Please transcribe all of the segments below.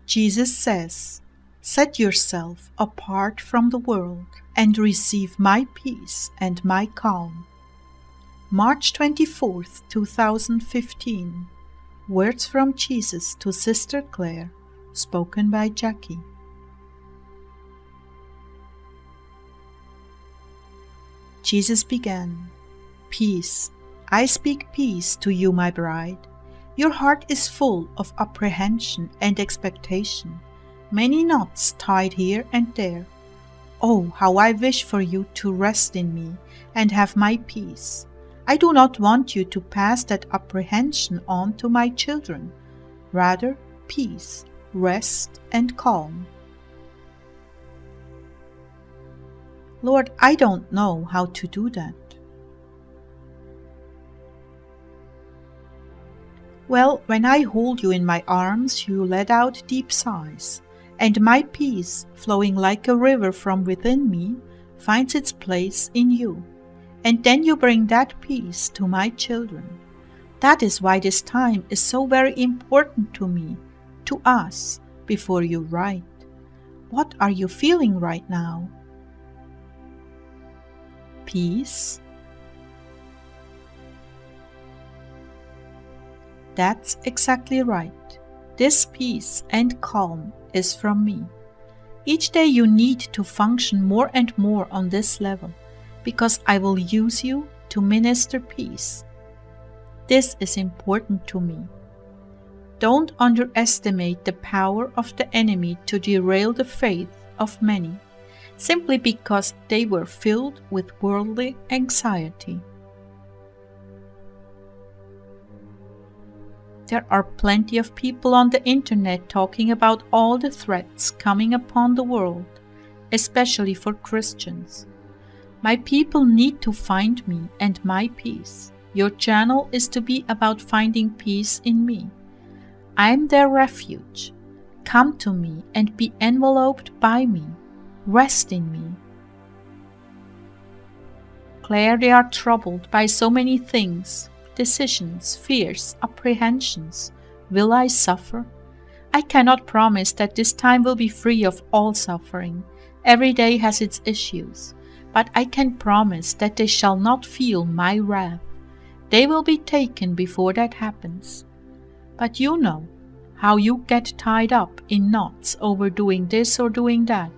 Jesus says, "Set yourself apart from the world and receive my peace and my calm." March 24th, 2015. Words from Jesus to Sister Clare, spoken by Jackie. Jesus began, "Peace. I speak peace to you, my bride. Your heart is full of apprehension and expectation, many knots tied here and there. Oh, how I wish for you to rest in me and have my peace. I do not want you to pass that apprehension on to my children. Rather, peace, rest, and calm." Lord, I don't know how to do that. Well, when I hold you in my arms, you let out deep sighs, and my peace, flowing like a river from within me, finds its place in you. And then you bring that peace to my children. That is why this time is so very important to me, to us, before you write. What are you feeling right now? Peace? That's exactly right. This peace and calm is from me. Each day you need to function more and more on this level, because I will use you to minister peace. This is important to me. Don't underestimate the power of the enemy to derail the faith of many, simply because they were filled with worldly anxiety. There are plenty of people on the internet talking about all the threats coming upon the world, especially for Christians. My people need to find me and my peace. Your channel is to be about finding peace in me. I'm their refuge. Come to me and be enveloped by me. Rest in me. Clare, they are troubled by so many things. Decisions, fears, apprehensions. Will I suffer? I cannot promise that this time will be free of all suffering. Every day has its issues, but I can promise that they shall not feel my wrath. They will be taken before that happens. But you know how you get tied up in knots over doing this or doing that,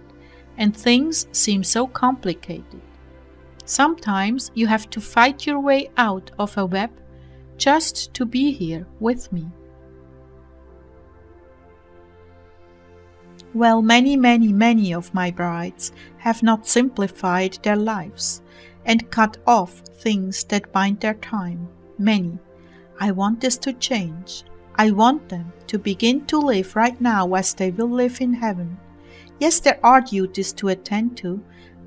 and things seem so complicated. Sometimes you have to fight your way out of a web just to be here with me. Well, many of my brides have not simplified their lives and cut off things that bind their time. Many. I want this to change. I want them to begin to live right now as they will live in heaven. Yes, there are duties to attend to,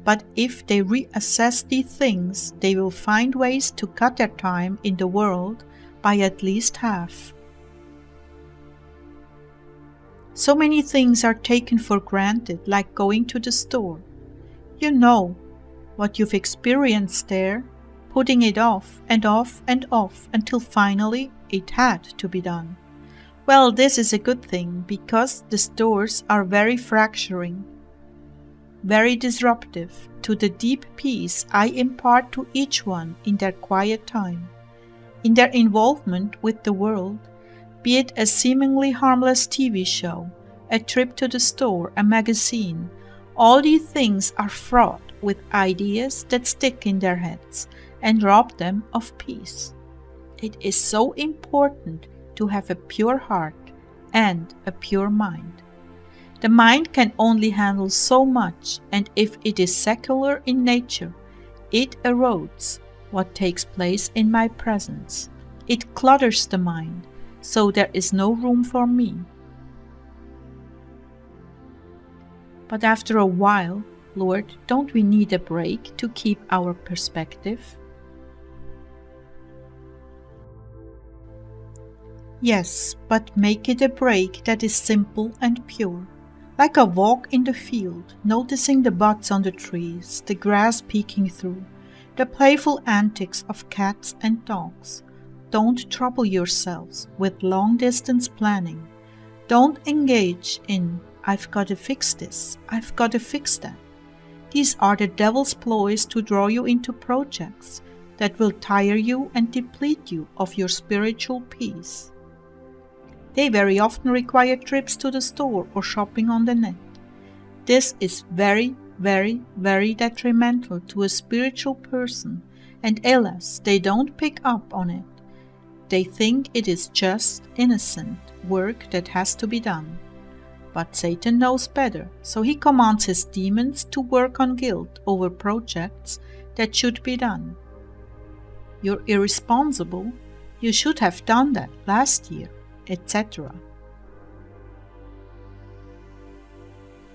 but if they reassess these things, they will find ways to cut their time in the world by at least half. So many things are taken for granted, like going to the store. You know what you've experienced there, putting it off and off and off until finally it had to be done. Well, this is a good thing because the stores are very fracturing, very disruptive to the deep peace I impart to each one in their quiet time, in their involvement with the world, be it a seemingly harmless TV show, a trip to the store, a magazine. All these things are fraught with ideas that stick in their heads and rob them of peace. It is so important to have a pure heart and a pure mind. The mind can only handle so much, and if it is secular in nature, it erodes what takes place in my presence. It clutters the mind, so there is no room for me. But after a while, Lord, don't we need a break to keep our perspective? Yes, but make it a break that is simple and pure. Like a walk in the field, noticing the buds on the trees, the grass peeking through, the playful antics of cats and dogs. Don't trouble yourselves with long-distance planning. Don't engage in, I've got to fix this, I've got to fix that. These are the devil's ploys to draw you into projects that will tire you and deplete you of your spiritual peace. They very often require trips to the store or shopping on the net. This is very, very, very detrimental to a spiritual person, and alas, they don't pick up on it. They think it is just innocent work that has to be done. But Satan knows better, so he commands his demons to work on guilt over projects that should be done. You're irresponsible, you should have done that last year, etc.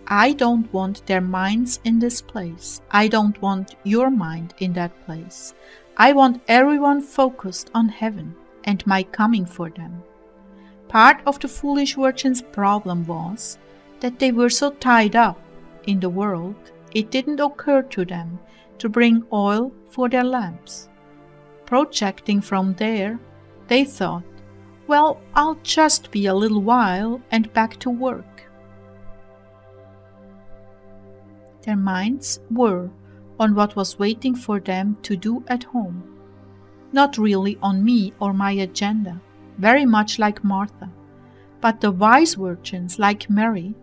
I don't want their minds in this place. I don't want your mind in that place. I want everyone focused on heaven and my coming for them. Part of the foolish virgin's problem was that they were so tied up in the world, it didn't occur to them to bring oil for their lamps. Projecting from there, they thought, well, I'll just be a little while and back to work. Their minds were on what was waiting for them to do at home, not really on me or my agenda, very much like Martha. But the wise virgins, like Mary,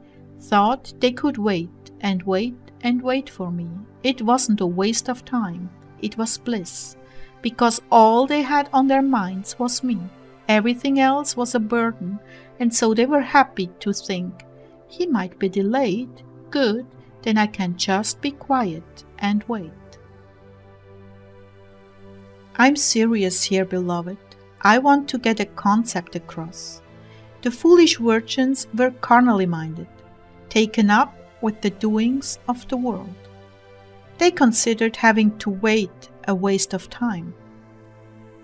thought they could wait and wait and wait for me. It wasn't a waste of time, it was bliss, because all they had on their minds was me. Everything else was a burden, and so they were happy to think, he might be delayed, good, then I can just be quiet and wait. I'm serious here, beloved. I want to get a concept across. The foolish virgins were carnally minded, taken up with the doings of the world. They considered having to wait a waste of time.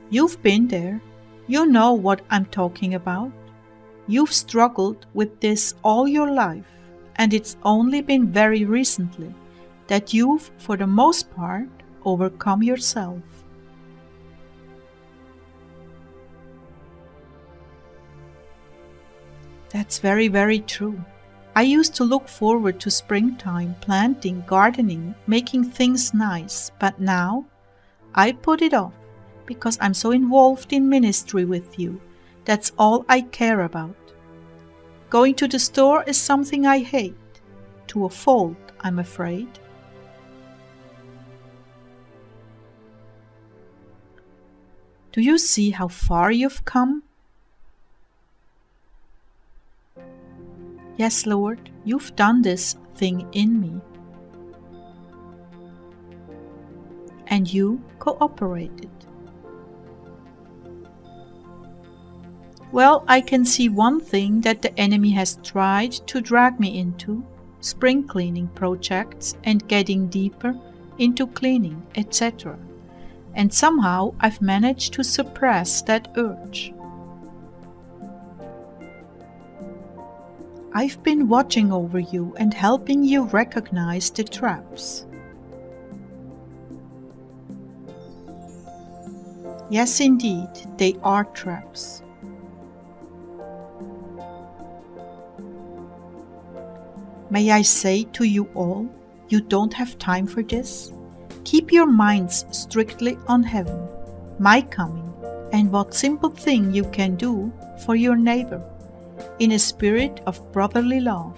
You've been there. You know what I'm talking about. You've struggled with this all your life, and it's only been very recently that you've, for the most part, overcome yourself. That's very, very true. I used to look forward to springtime, planting, gardening, making things nice, but now I put it off because I'm so involved in ministry with you. That's all I care about. Going to the store is something I hate, to a fault, I'm afraid. Do you see how far you've come? Yes, Lord, you've done this thing in me. And you cooperated. Well, I can see one thing that the enemy has tried to drag me into, spring cleaning projects and getting deeper into cleaning, etc. And somehow I've managed to suppress that urge. I've been watching over you and helping you recognize the traps. Yes, indeed, they are traps. May I say to you all, you don't have time for this? Keep your minds strictly on heaven, my coming, and what simple thing you can do for your neighbor, in a spirit of brotherly love.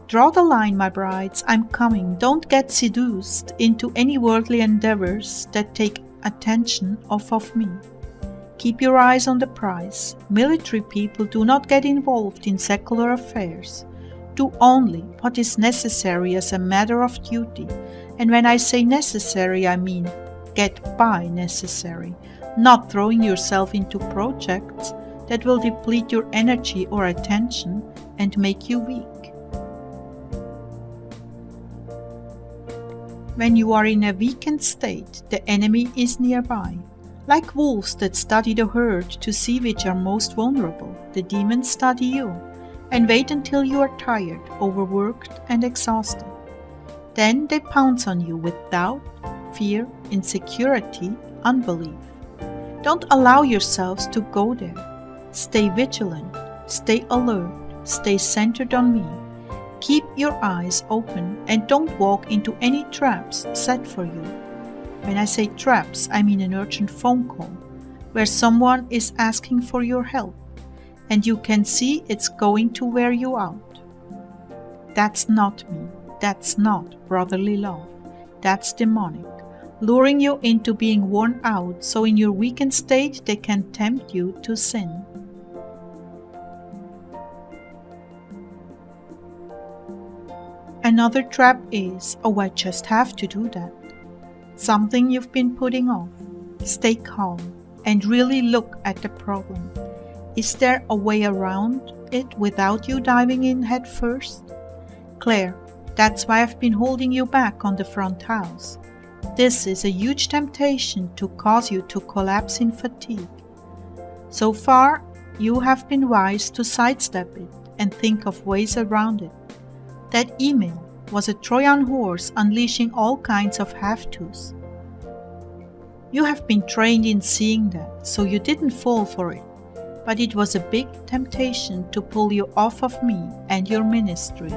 Draw the line, my brides, I'm coming. Don't get seduced into any worldly endeavors that take attention off of me. Keep your eyes on the prize. Military people do not get involved in secular affairs. Do only what is necessary as a matter of duty. And when I say necessary, I mean get by necessary, not throwing yourself into projects that will deplete your energy or attention and make you weak. When you are in a weakened state, the enemy is nearby. Like wolves that study the herd to see which are most vulnerable, the demons study you and wait until you are tired, overworked, and exhausted. Then they pounce on you with doubt, fear, insecurity, unbelief. Don't allow yourselves to go there. Stay vigilant, stay alert, stay centered on me. Keep your eyes open and don't walk into any traps set for you. When I say traps, I mean an urgent phone call where someone is asking for your help and you can see it's going to wear you out. That's not me. That's not brotherly love. That's demonic, luring you into being worn out so in your weakened state they can tempt you to sin. Another trap is, oh, I just have to do that. Something you've been putting off. Stay calm and really look at the problem. Is there a way around it without you diving in head first? Claire, that's why I've been holding you back on the front house. This is a huge temptation to cause you to collapse in fatigue. So far, you have been wise to sidestep it and think of ways around it. That email was a Trojan horse unleashing all kinds of have-tos. You have been trained in seeing that, so you didn't fall for it, but it was a big temptation to pull you off of me and your ministry.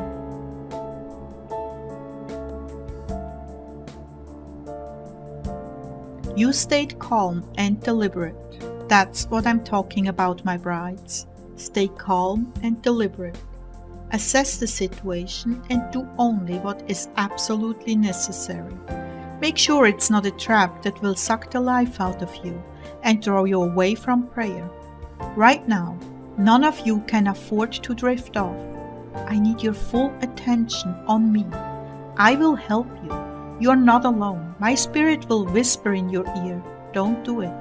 You stayed calm and deliberate. That's what I'm talking about, my brides. Stay calm and deliberate. Assess the situation and do only what is absolutely necessary. Make sure it's not a trap that will suck the life out of you and throw you away from prayer. Right now, none of you can afford to drift off. I need your full attention on me. I will help you. You are not alone. My spirit will whisper in your ear, don't do it.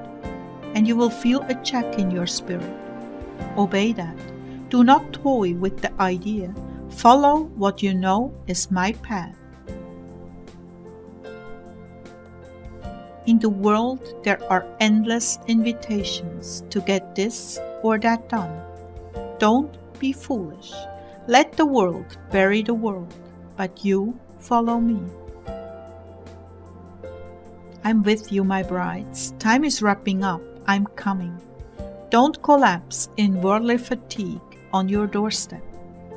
And you will feel a check in your spirit. Obey that. Do not toy with the idea. Follow what you know is my path. In the world, there are endless invitations to get this or that done. Don't be foolish. Let the world bury the world, but you follow me. I'm with you, my brides. Time is wrapping up. I'm coming. Don't collapse in worldly fatigue on your doorstep.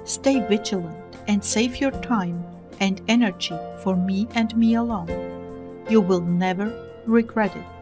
Stay vigilant and save your time and energy for me and me alone. You will never regret it.